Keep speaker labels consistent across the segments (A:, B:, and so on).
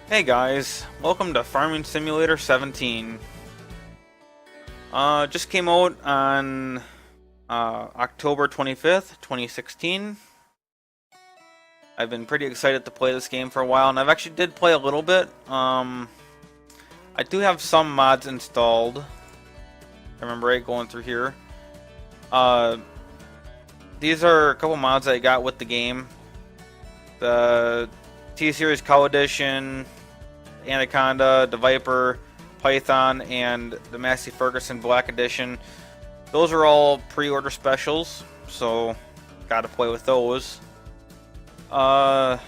A: Hey guys, welcome to Farming Simulator 17. Just came out on October 25th, 2016. I've been pretty excited to play this game for a while, and I've actually did play a little bit. I do have some mods installed. I remember right going through here. These are a couple mods I got with the game. The T-Series Cow Edition, Anaconda, the Viper, Python, and the Massey Ferguson Black Edition. Those are all pre-order specials, so gotta play with those. Yeah,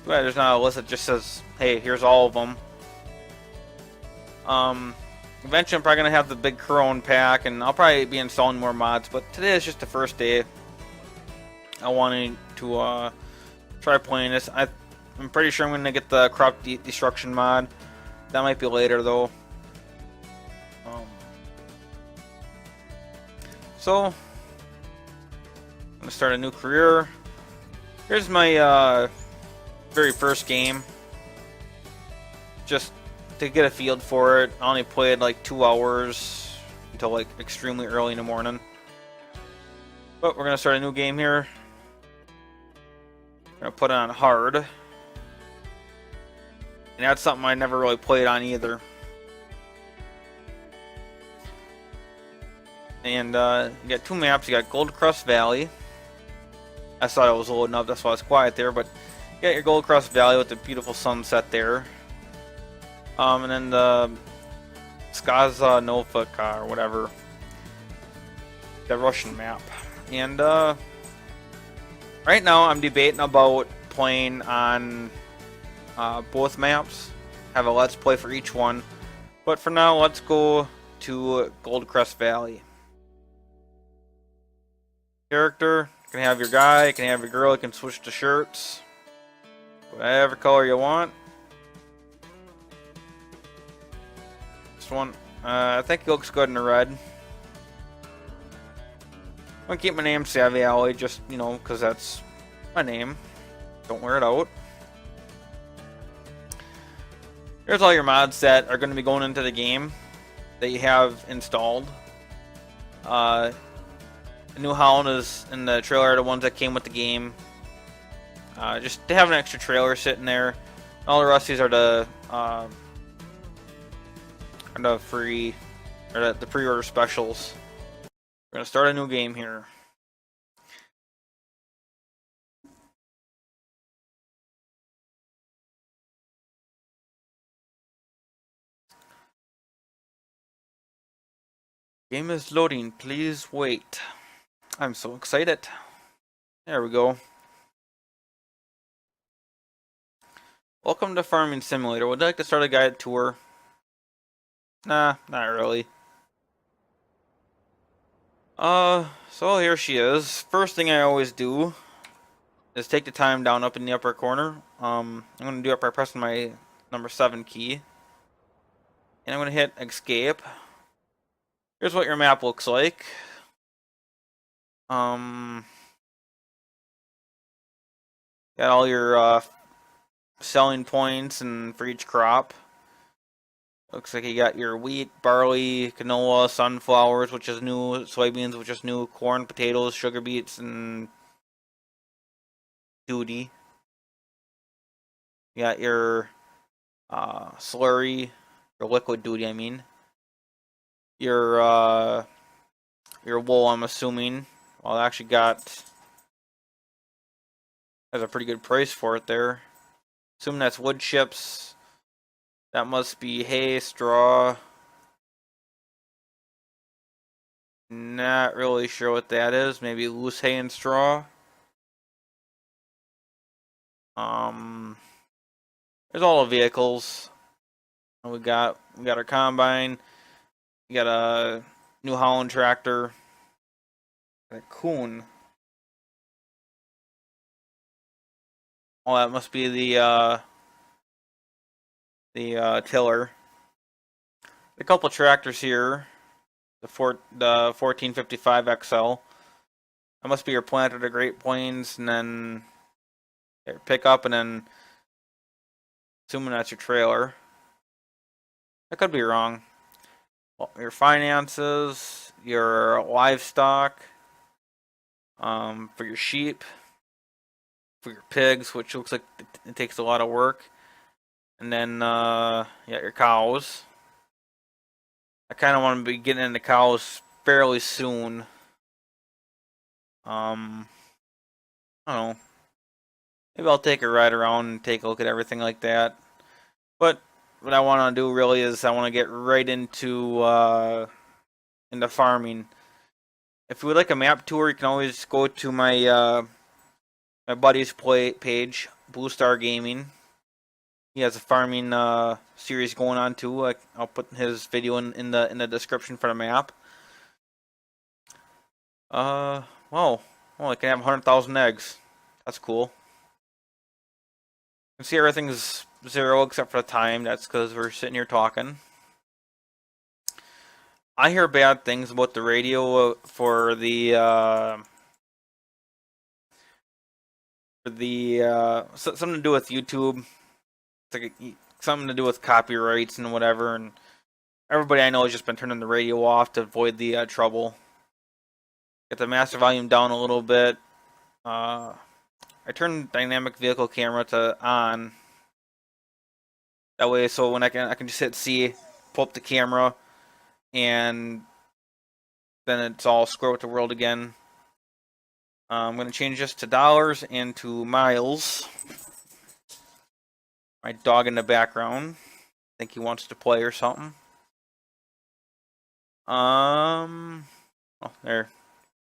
A: there's not a list that just says, hey, here's all of them. Eventually I'm probably going to have the big Crone pack, and I'll probably be installing more mods, but today is just the first day. I wanted to try playing this. I'm pretty sure I'm going to get the crop destruction mod. That might be later, though. So, I'm going to start a new career. Here's my very first game. Just to get a feel for it. I only played like 2 hours until like extremely early in the morning. But we're going to start a new game here. I'm going to put it on hard. And that's something I never really played on either. And you got 2 maps. You got Gold Crust Valley. I thought it was loading up, that's why it's quiet there. But you got your Gold Crust Valley with the beautiful sunset there. And then the Skaza Novka or whatever. The Russian map. And right now I'm debating about playing on both maps. Have a let's play for each one. But for now, let's go to Gold Crust Valley. Character, you can have your guy, you can have your girl, you can switch to shirts. Whatever color you want. This one, I think it looks good in the red. I'm gonna keep my name SavvyAlloy, just, you know, because that's my name. Don't wear it out. Here's all your mods that are going to be going into the game that you have installed. New Holland is in the trailer, the ones that came with the game. Just to have an extra trailer sitting there. All the rest of these are the free, or the pre-order specials. We're gonna start a new game here. Game is loading. Please wait. I'm so excited. There we go. Welcome to Farming Simulator. Would you like to start a guided tour? Nah, not really. So here she is. First thing I always do is take the time down up in the upper corner. I'm gonna do it by pressing my number 7 key. And I'm gonna hit escape. Here's what your map looks like. Got all your selling points and for each crop. Looks like you got your wheat, barley, canola, sunflowers, which is new, soybeans, which is new, corn, potatoes, sugar beets, and duty. You got your slurry, or liquid duty, I mean. Your wool, I'm assuming. Well, I actually has a pretty good price for it there. Assuming that's wood chips. That must be hay, straw. Not really sure what that is. Maybe loose hay and straw. There's all the vehicles. We got our combine. We got a New Holland tractor. A Coon. Oh, that must be the tiller. A couple tractors here. The 1455 XL. That must be your plant of the Great Plains, and then your pickup, and then assuming that's your trailer. I could be wrong. Well, your finances, your livestock, for your sheep, for your pigs, which looks like it takes a lot of work, and then yeah, your cows. I kind of want to be getting into cows fairly soon. I don't know. Maybe I'll take a ride around and take a look at everything like that. But what I want to do really is I want to get right into farming. If you would like a map tour, you can always go to my my buddy's page, Blue Star Gaming. He has a farming series going on too. I'll put his video in the description for the map. Well, I can have 100,000 eggs. That's cool. You can see everything's 0 except for the time. That's because we're sitting here talking. I hear bad things about the radio for something to do with YouTube. It's like something to do with copyrights and whatever. And everybody I know has just been turning the radio off to avoid the trouble. Get the master volume down a little bit. I turned dynamic vehicle camera to on. That way, so when I can just hit C, pull up the camera, and then it's all square with the world again. I'm gonna change this to dollars and to miles. My dog in the background. I think he wants to play or something. Oh, there.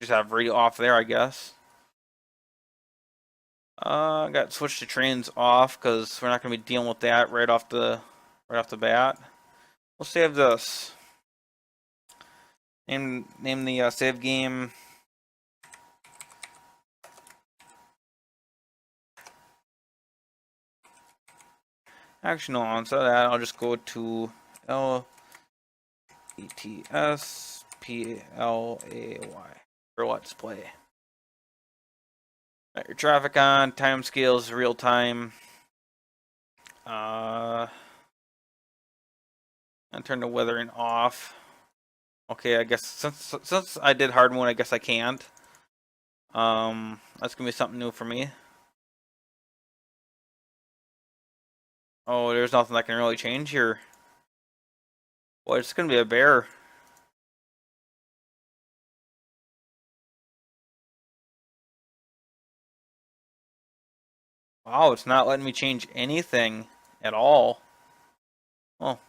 A: Just have radio off there, I guess. I got switched to trains off because we're not gonna be dealing with that right off the bat. We'll save this. Name the save game. Actually, no. Instead of that, I'll just go to LETSPLAY for Let's Play. Got your traffic on, time scales real time. And turn the weathering off. Okay, I guess since I did hard mode, I guess I can't. That's gonna be something new for me. Oh, there's nothing I can really change here. Well, it's gonna be a bear. Wow, it's not letting me change anything at all. Oh.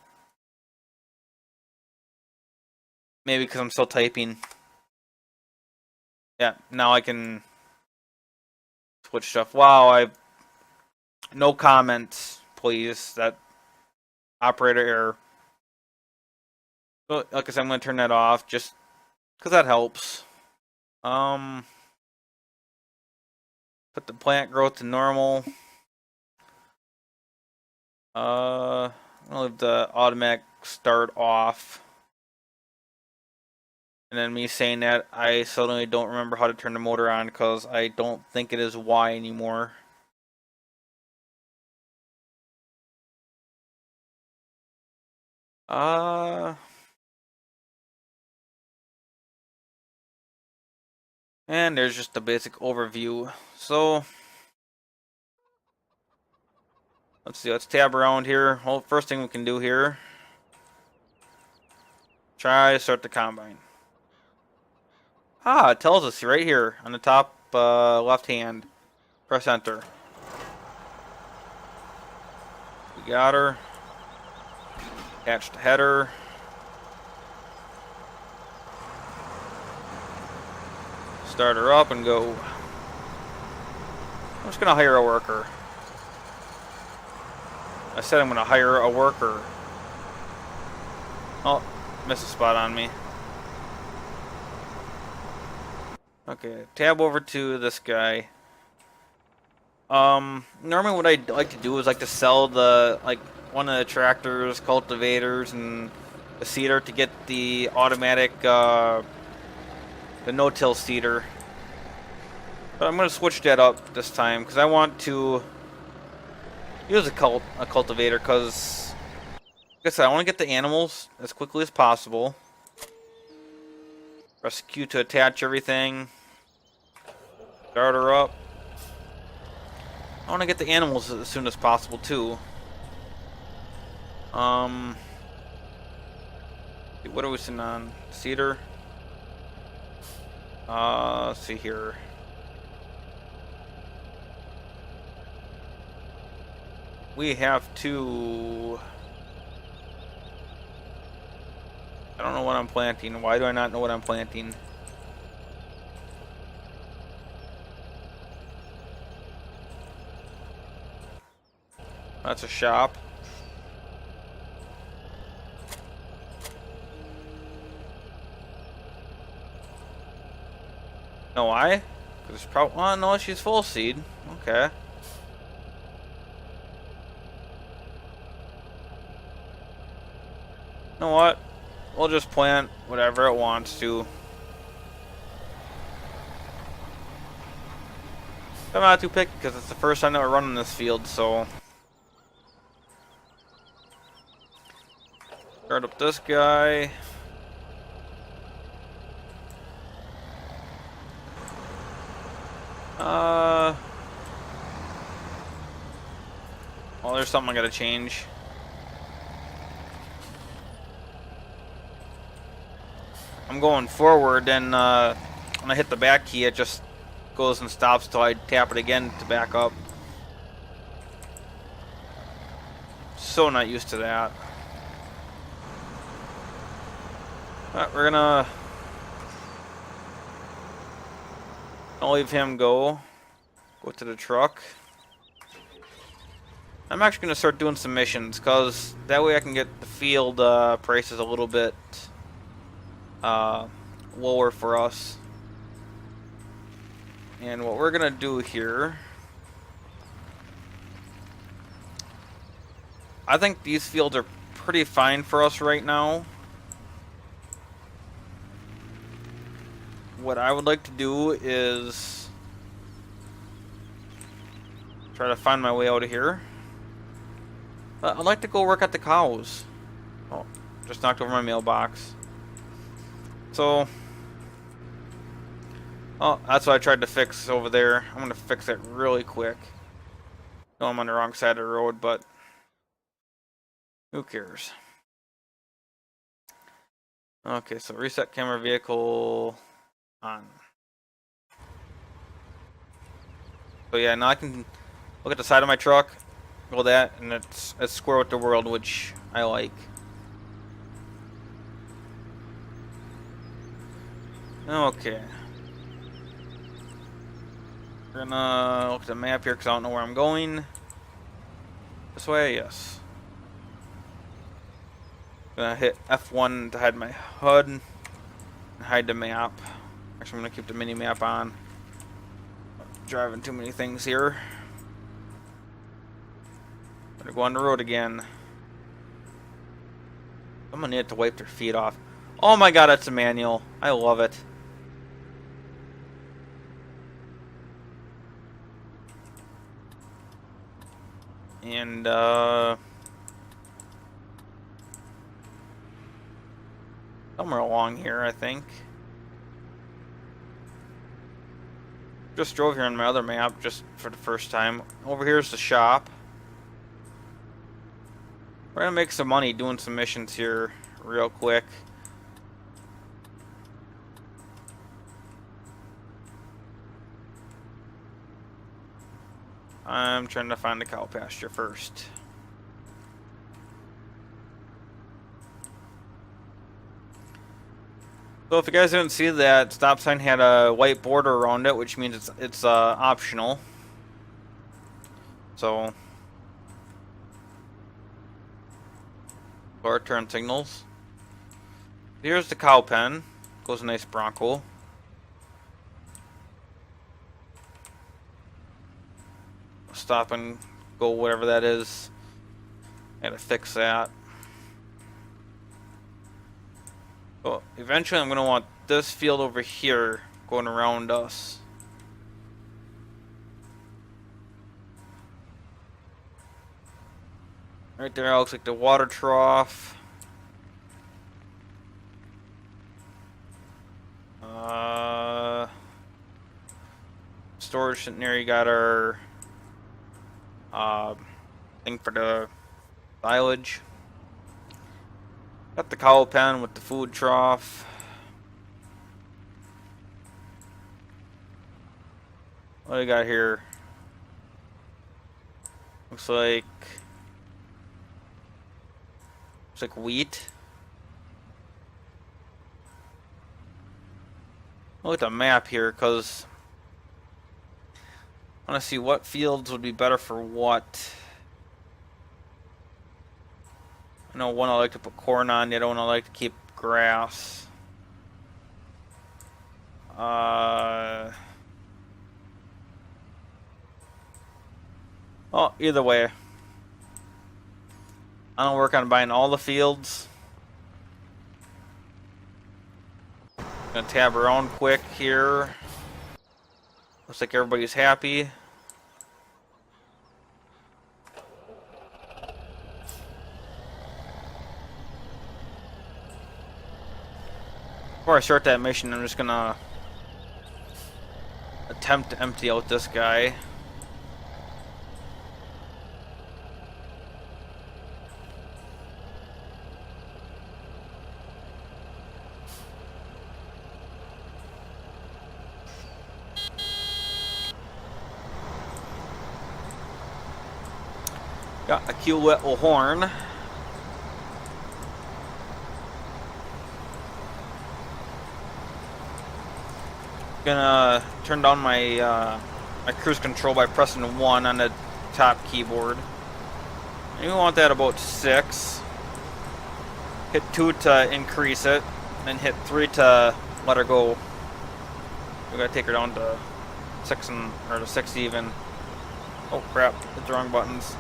A: Maybe because I'm still typing. Yeah, now I can switch stuff. Wow, no comments, please. That operator error. So, like I said, I'm going to turn that off just because that helps. Put the plant growth to normal. I'm gonna leave the automatic start off. And then me saying that, I suddenly don't remember how to turn the motor on because I don't think it is Y anymore. And there's just a basic overview. So let's see, let's tab around here. Well, first thing we can do here, try to start the combine. It tells us right here on the top left hand. Press enter. We got her. Attach the header. Start her up and go. I'm just gonna hire a worker. I said I'm gonna hire a worker. Oh, missed a spot on me. Okay, tab over to this guy. Normally what I'd like to do is like to sell one of the tractors, cultivators, and the seeder to get the automatic, the no-till seeder. But I'm going to switch that up this time because I want to use a cultivator because, like I said, I want to get the animals as quickly as possible. Press Q to attach everything. Start her up. I want to get the animals as soon as possible too. What are we sitting on? Cedar. Let's see here. We have to... I don't know what I'm planting. Why do I not know what I'm planting? That's a shop. No, why? Because it's probably... Oh, no, she's full seed. Okay. You know what? We'll just plant whatever it wants to. I'm not too picky because it's the first time that we're running this field, so... Start up this guy. Well, there's something I gotta change. I'm going forward, and when I hit the back key, it just goes and stops till I tap it again to back up. So not used to that. But we're gonna leave him go. Go to the truck. I'm actually gonna start doing some missions, cause that way I can get the field prices a little bit lower for us. And what we're gonna do here, I think these fields are pretty fine for us right now. What I would like to do is try to find my way out of here. I'd like to go work at the cows. Oh, just knocked over my mailbox. So, oh, that's what I tried to fix over there. I'm gonna fix it really quick. No, I'm on the wrong side of the road, but who cares? Okay, so reset camera vehicle on. So yeah, now I can look at the side of my truck, go that, and it's square with the world, which I like. Okay. We're gonna look at the map here because I don't know where I'm going. This way, yes. Gonna hit F1 to hide my HUD and hide the map. Actually, I'm gonna keep the mini map on. Driving too many things here. Gonna go on the road again. I'm gonna need to wipe their feet off. Oh my god, it's a manual. I love it. And somewhere along here, I think. Just drove here on my other map just for the first time. Over here's the shop. We're gonna make some money doing some missions here real quick. I'm trying to find the cow pasture first. So if you guys didn't see that, stop sign had a white border around it, which means it's optional. So our turn signals. Here's the cow pen. Goes a nice Bronco. Stop and go, whatever that is. Gotta fix that. So eventually I'm gonna want this field over here going around us. Right there looks like the water trough. Storage sitting there. You got our thing for the silage. Got the cow pen with the food trough. What do we got here? Looks like wheat. Look at the map here, because I want to see what fields would be better for what. I know one I like to put corn on, the other one I like to keep grass. Well, either way, I'm gonna work on buying all the fields. Gonna tab around quick here. Looks like everybody's happy. Before I start that mission, I'm just gonna attempt to empty out this guy. Got a cute little horn. Gonna turn down my my cruise control by pressing 1 on the top keyboard. And we want that about 6. Hit 2 to increase it, and hit 3 to let her go. We gotta take her down to 6 or to 6 even. Oh crap! Hit the wrong buttons.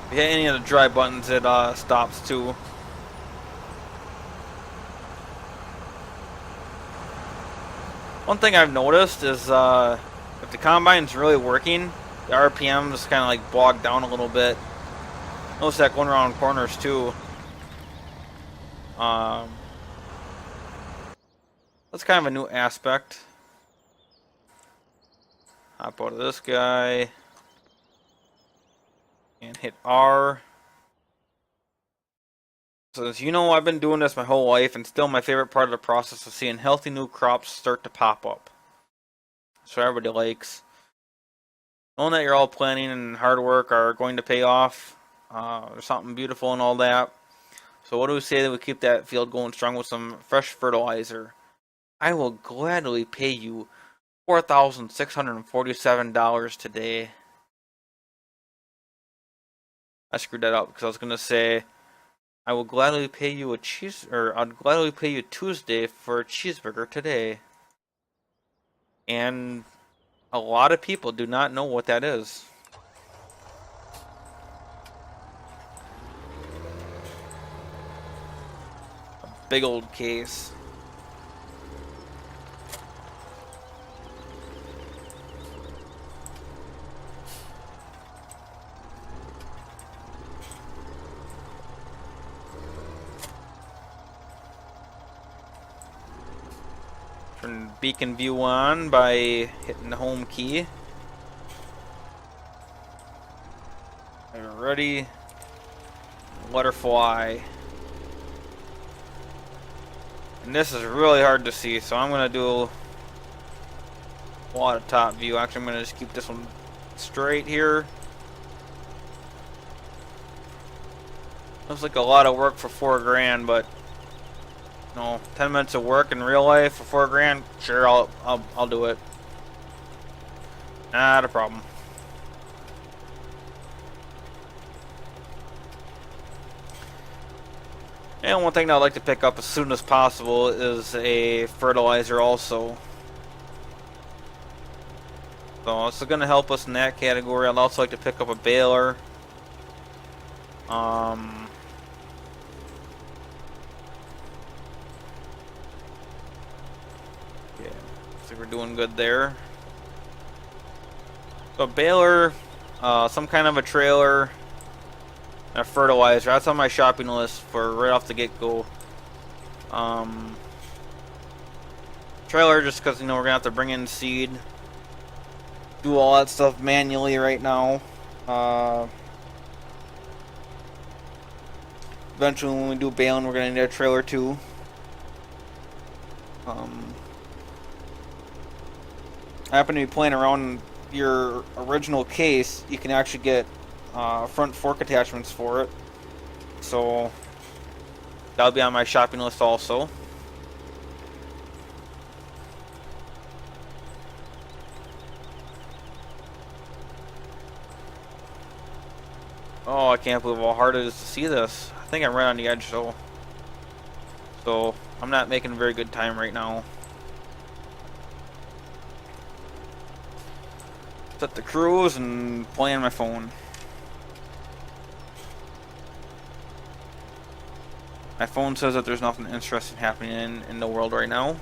A: If you hit any of the dry buttons, it stops too. One thing I've noticed is if the combine's really working, the RPM is kind of like bogged down a little bit. Notice that going around corners too. That's kind of a new aspect. Hop out of this guy. And hit R. So as you know, I've been doing this my whole life, and still my favorite part of the process is seeing healthy new crops start to pop up. So everybody likes. Knowing that you're all planning and hard work are going to pay off. There's something beautiful and all that. So what do we say that we keep that field going strong with some fresh fertilizer? I will gladly pay you $4,647 today. I screwed that up because I was gonna say I will gladly pay you I'd gladly pay you Tuesday for a cheeseburger today. And a lot of people do not know what that is. A big old case. Turn beacon view on by hitting the home key. Ready. Let her fly. And this is really hard to see, so I'm gonna do a lot of top view. Actually, I'm gonna just keep this one straight here. Looks like a lot of work for $4 grand, but no, 10 minutes of work in real life for $4 grand. Sure, I'll do it. Not a problem. And one thing that I'd like to pick up as soon as possible is a fertilizer also. So it's going to help us in that category. I'd also like to pick up a baler. Yeah, so we're doing good there. So baler, some kind of a trailer, and a fertilizer. That's on my shopping list for right off the get-go. Trailer just because, you know, we're gonna have to bring in seed, do all that stuff manually right now. Eventually when we do baling, we're gonna need a trailer too. I happen to be playing around your original case. You can actually get front fork attachments for it, so that'll be on my shopping list also. Oh, I can't believe how hard it is to see this. I think I'm right on the edge though, so I'm not making a very good time right now. Set the cruise and play on my phone. My phone says that there's nothing interesting happening in the world right now.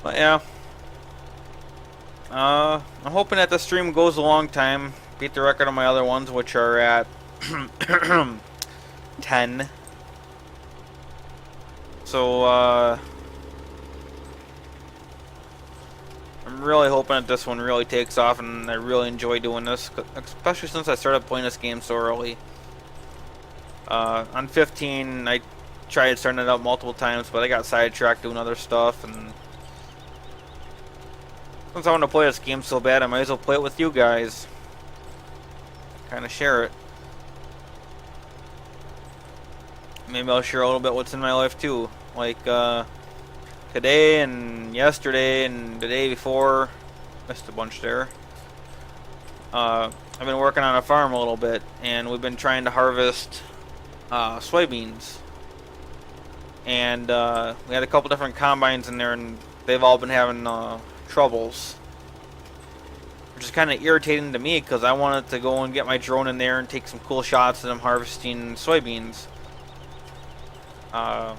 A: But yeah. I'm hoping that the stream goes a long time. Beat the record on my other ones, which are at 10. So, I'm really hoping that this one really takes off, and I really enjoy doing this, especially since I started playing this game so early. On 15, I tried starting it up multiple times, but I got sidetracked doing other stuff, and since I want to play this game so bad, I might as well play it with you guys. Kind of share it. Maybe I'll share a little bit what's in my life too. Like today and yesterday and the day before. Missed a bunch there. I've been working on a farm a little bit, and we've been trying to harvest soybeans. And we had a couple different combines in there, and they've all been having troubles, which is kind of irritating to me because I wanted to go and get my drone in there and take some cool shots of them harvesting soybeans. I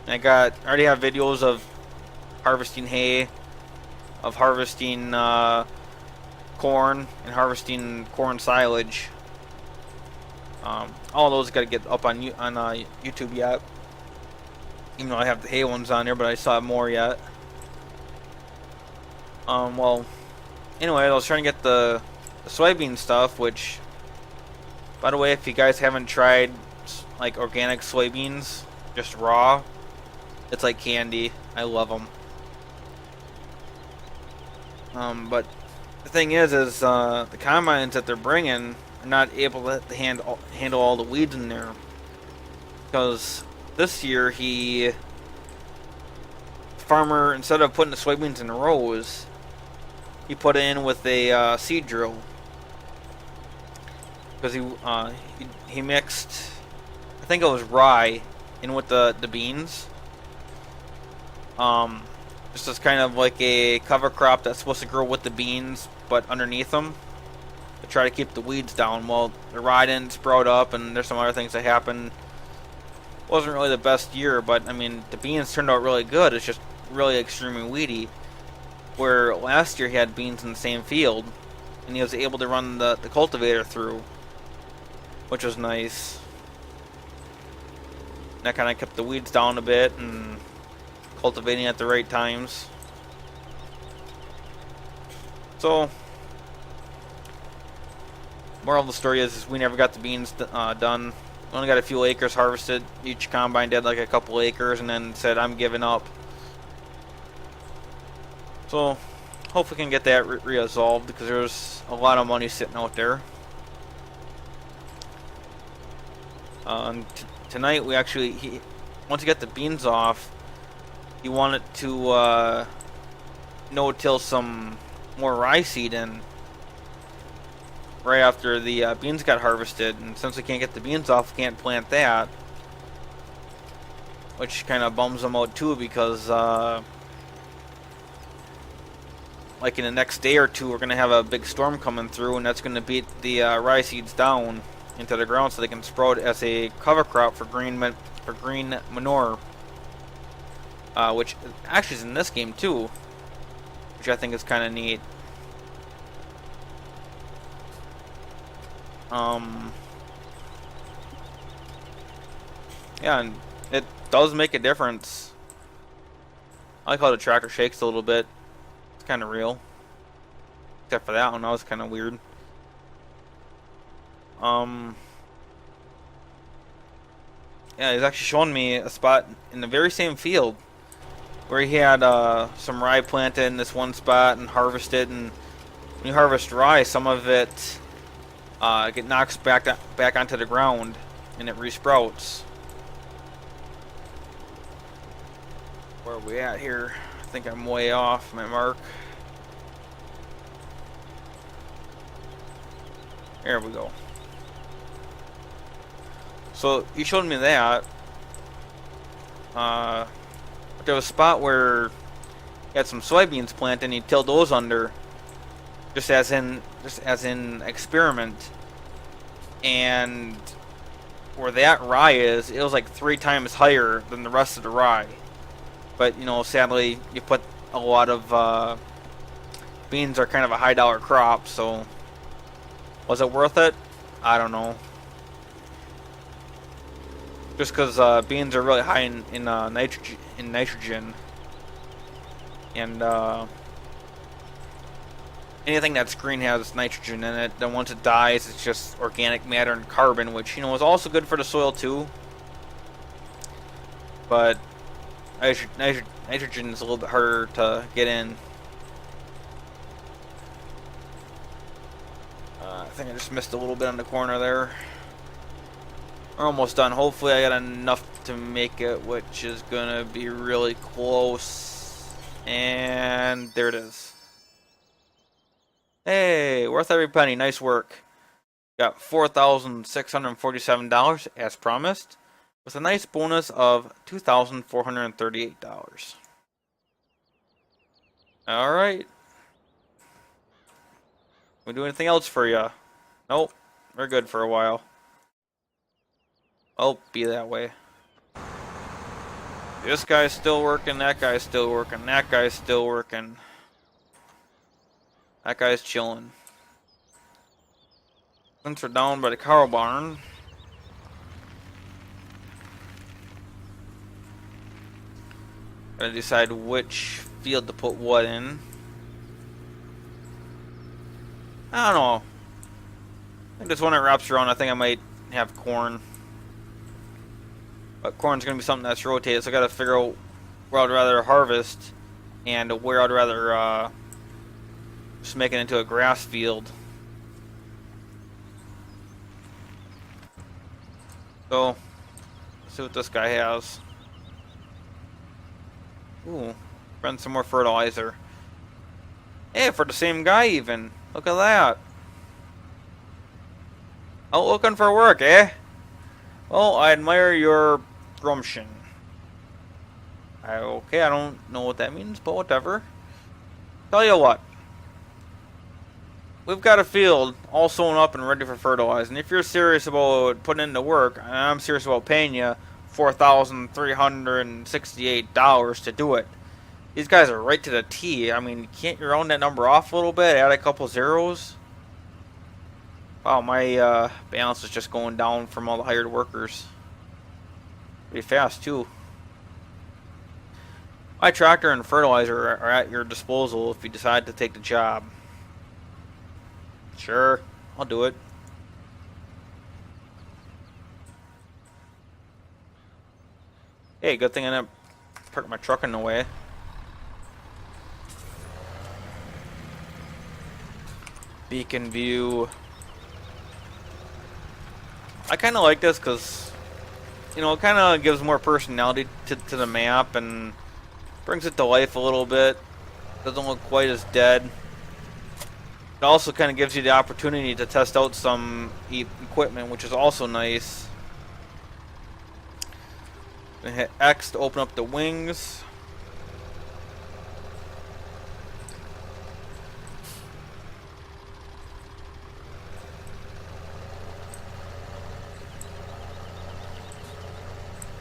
A: already have videos of harvesting hay, of harvesting corn, and harvesting corn silage. All those got to get up on YouTube yet, even though I have the hay ones on there, but I still have more yet. Well, anyway, I was trying to get the soybean stuff, which, by the way, if you guys haven't tried like organic soybeans, just raw, it's like candy. I love them. But the thing is the combines that they're bringing are not able to handle all the weeds in there, because this year farmer, instead of putting the soybeans in rows, he put it in with a seed drill, because he mixed, I think it was rye, in with the beans, just as kind of like a cover crop that's supposed to grow with the beans but underneath them, to try to keep the weeds down. Well, the rye didn't sprout up, and there's some other things that happened. Wasn't really the best year, but I mean, the beans turned out really good. It's just really extremely weedy. Where last year he had beans in the same field, and he was able to run the cultivator through, which was nice. That kind of kept the weeds down a bit and cultivating at the right times. So, moral of the story is we never got the beans done. We only got a few acres harvested. Each combine did like a couple acres, and then said, I'm giving up. So, hopefully we can get that resolved, because there's a lot of money sitting out there. Tonight we actually, once he got the beans off, he wanted to no-till some more rye seed in right after the beans got harvested, and since we can't get the beans off, we can't plant that, which kind of bums him out too, because like in the next day or two, we're going to have a big storm coming through, and that's going to beat the rye seeds down into the ground so they can sprout as a cover crop for green manure. which actually is in this game too, which I think is kind of neat. Yeah, and it does make a difference. I like how the tractor shakes a little bit. It's kind of real. Except for that one, that was kind of weird. Yeah, he's actually showing me a spot in the very same field where he had some rye planted in this one spot and harvested. And when you harvest rye, some of it get knocked back onto the ground and it resprouts. Where are we at here? I think I'm way off my mark. There we go. So you showed me that. There was a spot where he had some soybeans planted and he tilled those under, just as in experiment. And where that rye is, it was like 3 times higher than the rest of the rye. But you know, sadly, you put a lot of beans are kind of a high dollar crop, so was it worth it? I don't know. Just because beans are really high in nitrogen, and anything that's green has nitrogen in it. Then once it dies, it's just organic matter and carbon, which, you know, is also good for the soil too. But nitrogen is a little bit harder to get in. I think I just missed a little bit on the corner there. We're almost done. Hopefully I got enough to make it, which is gonna be really close. And there it is. Hey, worth every penny. Nice work. Got $4,647 as promised, with a nice bonus of $2,438. Alright. We do anything else for you? Nope. We're good for a while. Oh, be that way. This guy's still working, that guy's still working, that guy's still working. That guy's chilling. Since we're down by the cow barn, gotta decide which field to put what in. I don't know. I think this one that wraps around, I think I might have corn. But corn's going to be something that's rotated, so I got to figure out where I'd rather harvest and where I'd rather just make it into a grass field. So, let's see what this guy has. Ooh, run some more fertilizer. Hey, for the same guy even. Look at that. Out looking for work, eh? Well, I admire your gumption. Okay, I don't know what that means, but whatever. Tell you what. We've got a field all sown up and ready for fertilizing. If you're serious about putting in the work, and I'm serious about paying you $4,368 to do it. These guys are right to the T. I mean, can't you round that number off a little bit? Add a couple zeros? Wow, my balance is just going down from all the hired workers. Pretty fast, too. My tractor and fertilizer are at your disposal if you decide to take the job. Sure, I'll do it. Hey, good thing I didn't park my truck in the way. Beacon view. I kind of like this because, you know, it kind of gives more personality to the map and brings it to life a little bit. Doesn't look quite as dead. It also kind of gives you the opportunity to test out some equipment, which is also nice. Gonna hit X to open up the wings.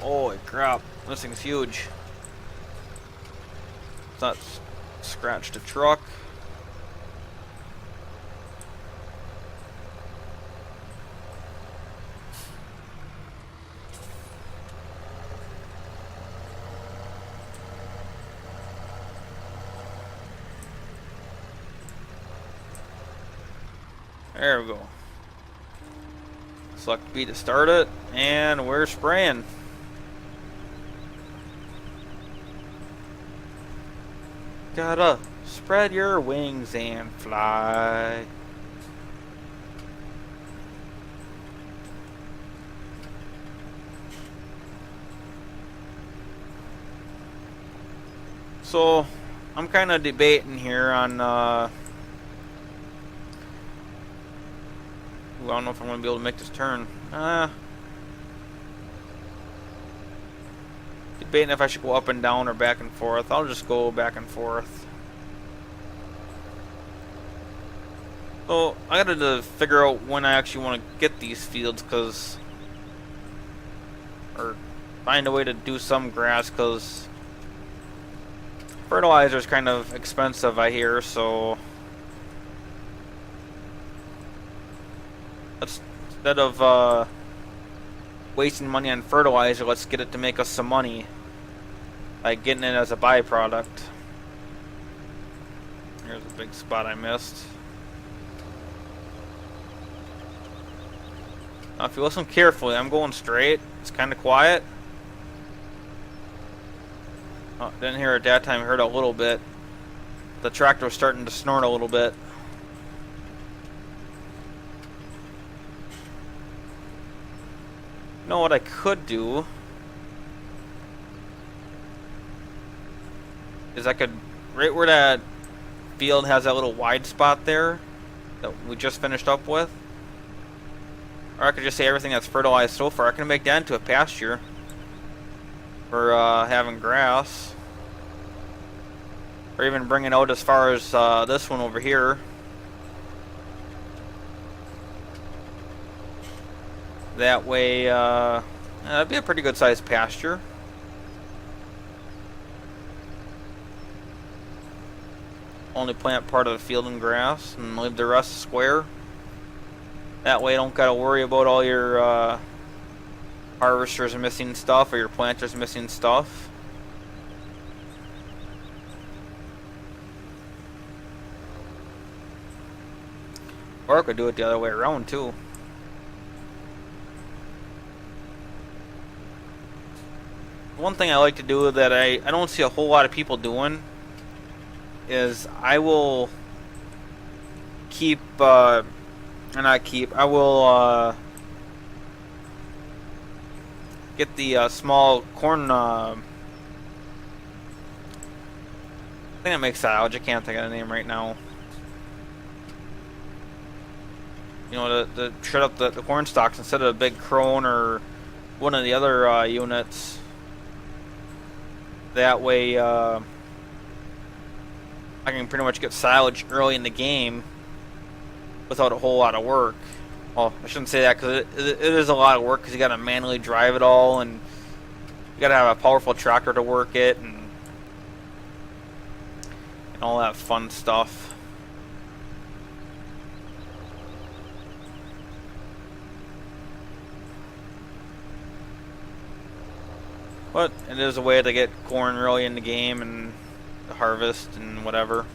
A: Holy crap, this thing's huge. Let's not scratch the truck. There we go. Select B to start it, and we're spraying. Gotta spread your wings and fly. So, I'm kind of debating here on, I don't know if I'm going to be able to make this turn. Debating if I should go up and down or back and forth. I'll just go back and forth. So, I gotta to figure out when I actually want to get these fields, or find a way to do some grass, because fertilizer is kind of expensive, I hear, so instead of wasting money on fertilizer, let's get it to make us some money by getting it as a byproduct. Here's a big spot I missed. Now if you listen carefully, I'm going straight. It's kind of quiet. Oh, didn't hear it that time, I heard a little bit. The tractor was starting to snort a little bit. You know what I could do is I could, right where that field has that little wide spot there that we just finished up with, or I could just say everything that's fertilized so far, I can make that into a pasture for having grass, or even bring it out as far as this one over here. That way, that'd be a pretty good sized pasture. Only plant part of the field in grass and leave the rest square. That way you don't gotta worry about all your harvesters missing stuff or your planters missing stuff. Or I could do it the other way around too. One thing I like to do that I don't see a whole lot of people doing is I will keep, I will get the small corn, I think it makes silage, I can't think of the name right now. You know, to shred up the corn stalks instead of a big crone or one of the other units. That way, I can pretty much get silage early in the game without a whole lot of work. Well, I shouldn't say that because it is a lot of work because you got to manually drive it all and you got to have a powerful tractor to work it and all that fun stuff. But it is a way to get corn early in the game and to harvest and whatever.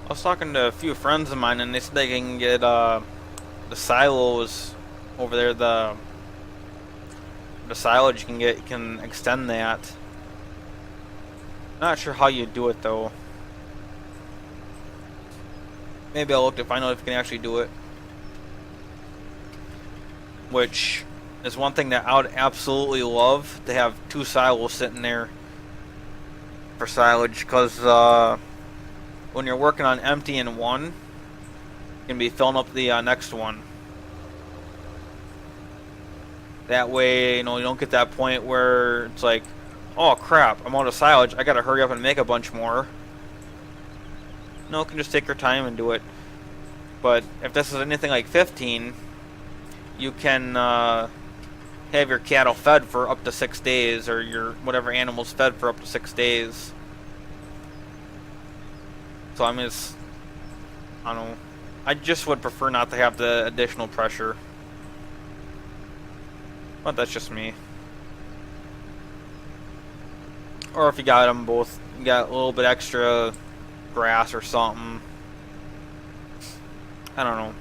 A: I was talking to a few friends of mine and they said they can get the silos over there, the silage you can extend that. Not sure how you do it though. Maybe I'll look to find out if you can actually do it. Which is one thing that I would absolutely love, to have two silos sitting there for silage, because when you're working on emptying one, you can be filling up the next one. That way, you know, you don't get that point where it's like, oh crap, I'm out of silage, I gotta hurry up and make a bunch more. No, you can just take your time and do it. But if this is anything like 15, you can have your cattle fed for up to 6 days, or your whatever animals fed for up to 6 days. So I mean, I don't know. I just would prefer not to have the additional pressure. But that's just me. Or if you got them both, you got a little bit extra grass or something. I don't know.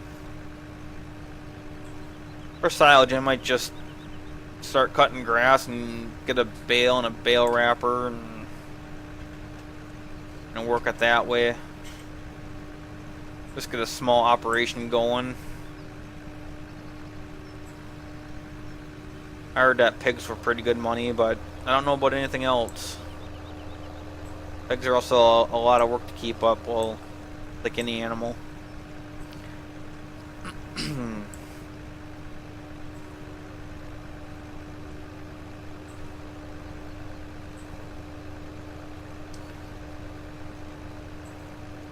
A: For silage, I might just start cutting grass and get a bale and a bale wrapper and work it that way. Just get a small operation going. I heard that pigs were pretty good money, but I don't know about anything else. Pigs are also a lot of work to keep up, well, like any animal.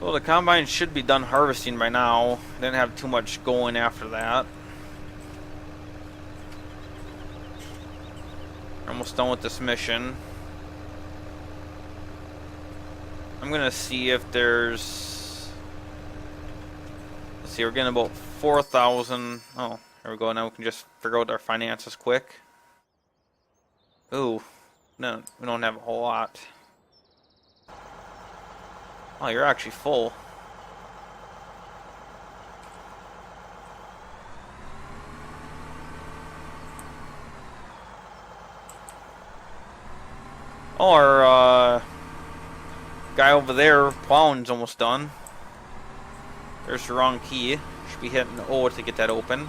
A: Well, the combine should be done harvesting by now. Didn't have too much going after that. Almost done with this mission. I'm gonna see if there's... Let's see, we're getting about 4,000. Oh, there we go. Now we can just figure out our finances quick. Ooh, no, we don't have a whole lot. Oh, you're actually full. Oh, our guy over there, plowing's almost done. There's the wrong key. Should be hitting O to get that open.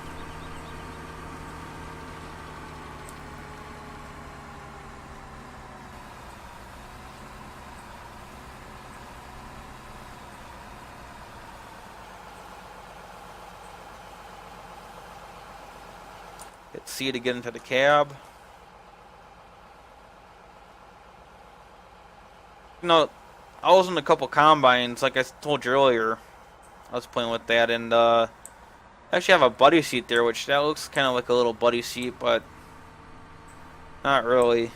A: Hit C to get into the cab. You know, I was in a couple combines, like I told you earlier. I was playing with that, and I actually have a buddy seat there, which that looks kind of like a little buddy seat, but not really.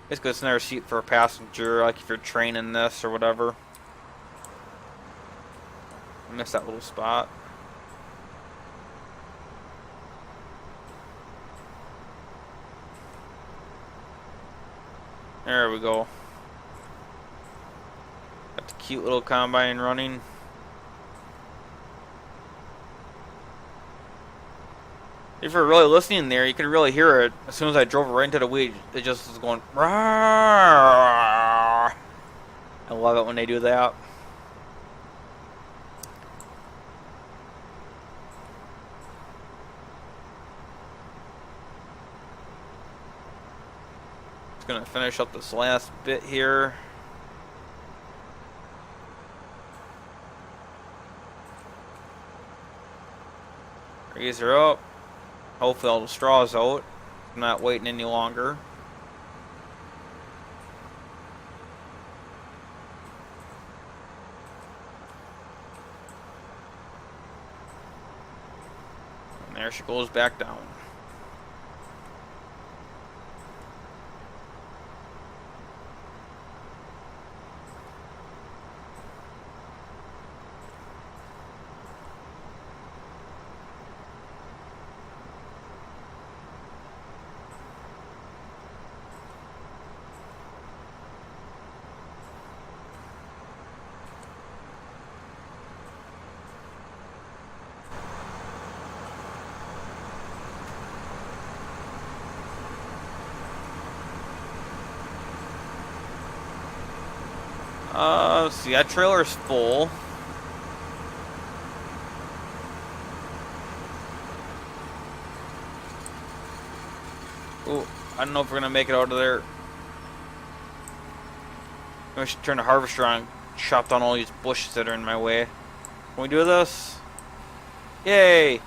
A: Basically, it's another seat for a passenger, like if you're training this or whatever. I missed that little spot. There we go. Got the cute little combine running. If you're really listening there, you can really hear it. As soon as I drove right into the weed, it just was going. Rawr. I love it when they do that. Gonna finish up this last bit here. Raise her up. Hopefully all the straw's out. I'm not waiting any longer. And there she goes back down. Let's see, that trailer's full. Ooh, I don't know if we're gonna make it out of there. I should turn the harvester on and chop down all these bushes that are in my way. Can we do this? Yay!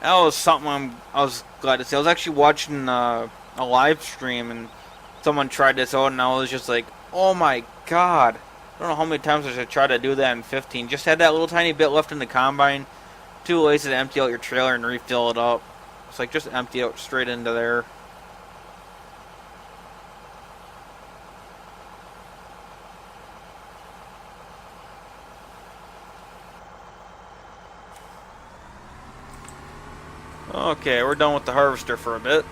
A: That was something I was glad to see. I was actually watching a live stream and someone tried this out, and I was just like, oh my god. I don't know how many times I should try to do that in 15. Just had that little tiny bit left in the combine. 2 laces to empty out your trailer and refill it up. It's like just empty out straight into there. Okay, we're done with the harvester for a bit.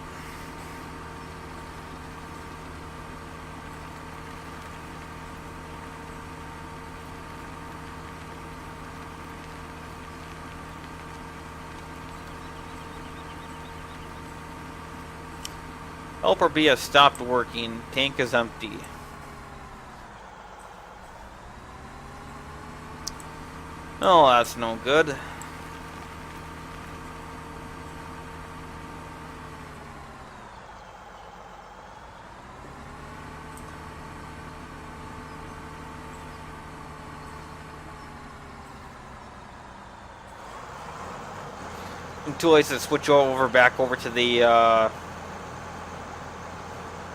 A: Helper B has stopped working. Tank is empty. Oh, that's no good. Too late to switch over back over to the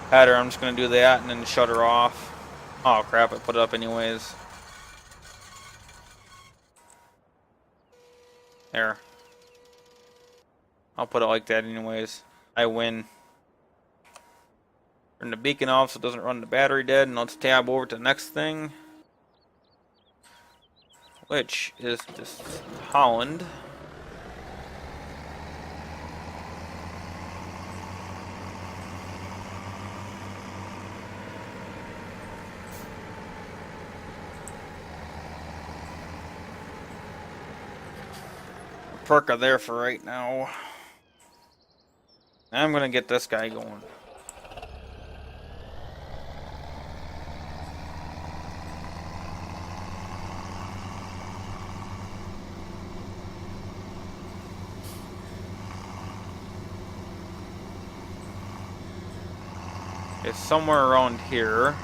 A: header. I'm just gonna do that and then shut her off. Oh crap, I put it up anyways. There. I'll put it like that anyways. I win. Turn the beacon off so it doesn't run the battery dead, and let's tab over to the next thing, which is just Holland. Perka there for right now. I'm gonna get this guy going. It's somewhere around here.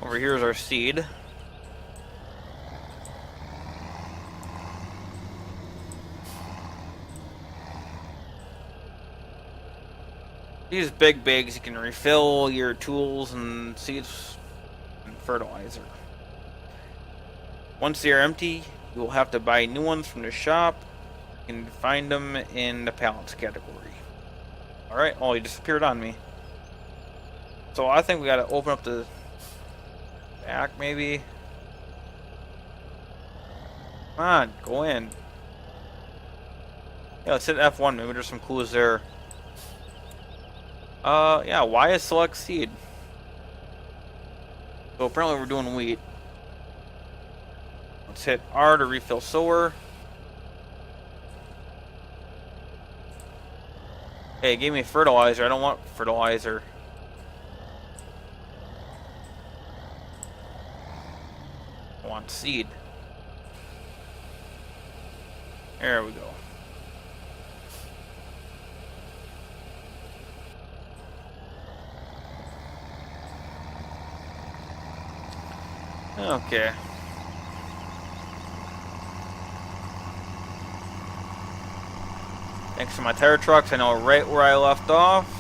A: Over here is our seed. These big bags, you can refill your tools and seeds and fertilizer. Once they are empty, you will have to buy new ones from the shop. You can find them in the pallets category. Alright, oh, he disappeared on me. So I think we gotta open up the back, maybe. Come on, go in. Yeah, let's hit F1, maybe there's some clues there. Yeah, Y is select seed. So apparently we're doing wheat. Let's hit R to refill sower. Hey, it gave me fertilizer. I don't want fertilizer. I want seed. There we go. Okay. Thanks to my tire trucks, I know right where I left off.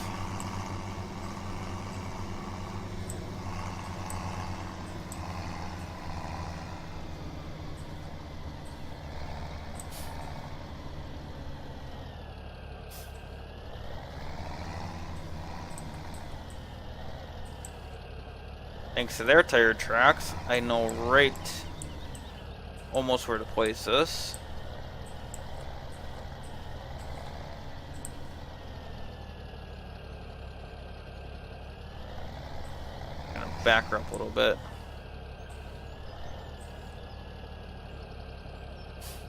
A: Thanks to their tire tracks, I know right almost where to place this. Gonna back her up a little bit.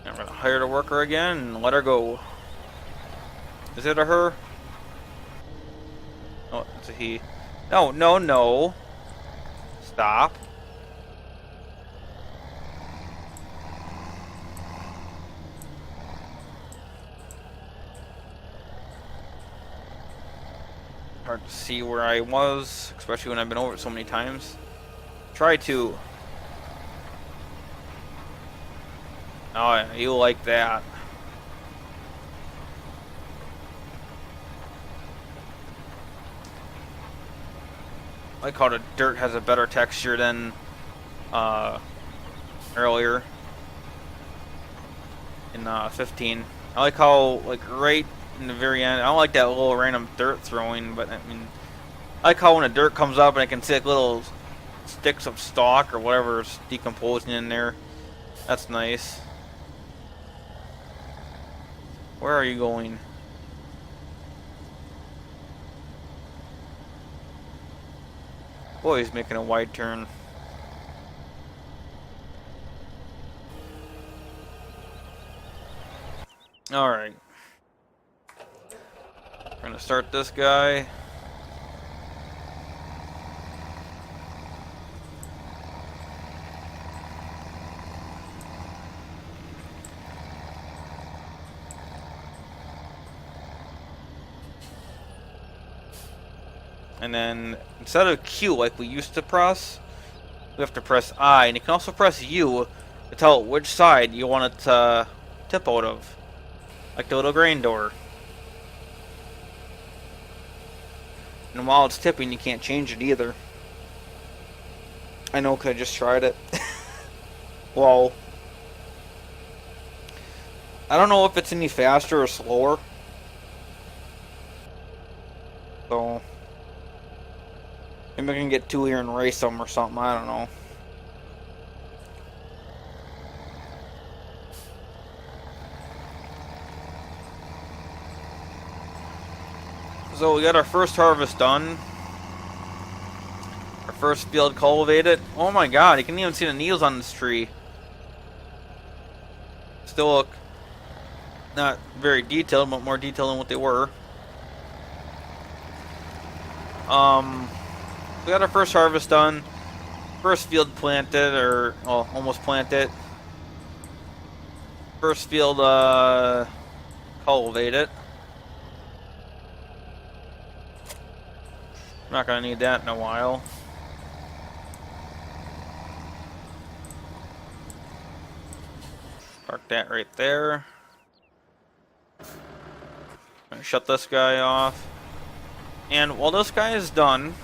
A: I'm gonna hire the worker again and let her go. Is it a her? Oh, it's a he. No, no, no. Stop. Hard to see where I was, especially when I've been over it so many times. Try to. Oh, yeah, you like that. I like how the dirt has a better texture than earlier in 15. I like how, like, right in the very end, I don't like that little random dirt throwing, but I mean, I like how when the dirt comes up and I can see like little sticks of stalk or whatever's decomposing in there. That's nice. Where are you going? Boy, he's making a wide turn. Alright. We're gonna start this guy. And then, instead of Q like we used to press, we have to press I. And you can also press U to tell it which side you want it to tip out of. Like the little grain door. And while it's tipping, you can't change it either. I know, 'cause I just tried it. Well, I don't know if it's any faster or slower. So, maybe I can get two here and race them or something. I don't know. So we got our first harvest done. Our first field cultivated. Oh my god, you can even see the needles on this tree. Still look not very detailed, but more detailed than what they were. We got our first harvest done. First field planted, or well, almost planted. First field cultivated. I'm not gonna need that in a while. Park that right there. Gonna shut this guy off. And while this guy is done,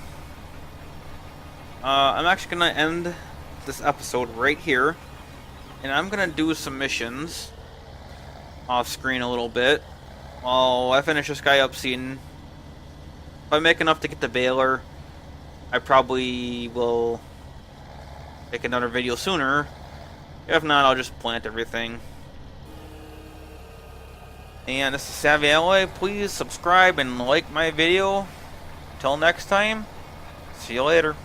A: I'm actually gonna end this episode right here, and I'm gonna do some missions off screen a little bit while I finish this guy up seeding. If I make enough to get the baler, I probably will make another video sooner. If not, I'll just plant everything. And this is SavvyAlloy. Please subscribe and like my video. Until next time, see you later.